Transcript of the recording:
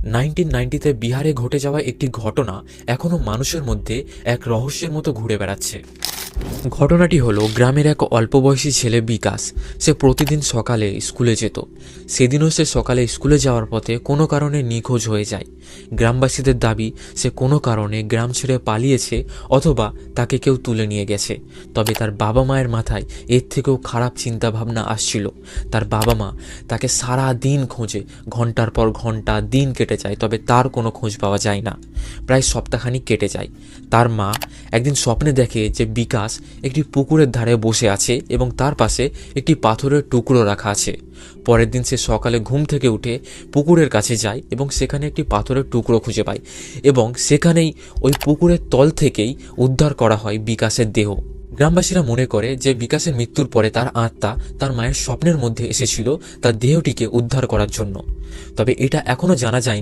1990-তে বিহারে ঘটে যাওয়া একটি ঘটনা এখনো মানুষের মধ্যে এক রহস্যের মতো ঘুরে বেড়াচ্ছে। ঘটনাটি হলো গ্রামের এক অল্প বয়সী ছেলে বিকাশ। সে প্রতিদিন সকালে স্কুলে যেত। সেদিনও সে সকালে স্কুলে যাওয়ার পথে কোনো কারণে নিখোঁজ হয়ে যায়। গ্রামবাসীদের দাবি সে কোনো কারণে গ্রাম ছেড়ে পালিয়েছে অথবা তাকে কেউ তুলে নিয়ে গেছে। তবে তার বাবা মায়ের মাথায় এর থেকেও খারাপ চিন্তাভাবনা আসছিল। তার বাবা মা তাকে সারা দিন খোঁজে, ঘন্টার পর ঘন্টা দিন কেটে যায়, তবে তার কোনো খোঁজ পাওয়া যায় না। প্রায় সপ্তাহখানিক কেটে যায়। তার মা একদিন স্বপ্নে দেখে যে বিকাশ একটি পুকুরের ধারে বসে আছে এবং তার পাশে একটি পাথরের টুকরো রাখা আছে। পরের দিন সে সকালে ঘুম থেকে উঠে পুকুরের কাছে যায় এবং সেখানে একটি পাথরের টুকরো খুঁজে পায় এবং সেখানেই ওই পুকুরের তল থেকেই উদ্ধার করা হয় বিকাশের দেহ। গ্রামবাসীরা মনে করে যে বিকাশের মৃত্যুর পরে তার আত্মা তার মায়ের স্বপ্নের মধ্যে এসেছিল তার দেহটিকে উদ্ধার করার জন্য। তবে এটা এখনো জানা যায়নি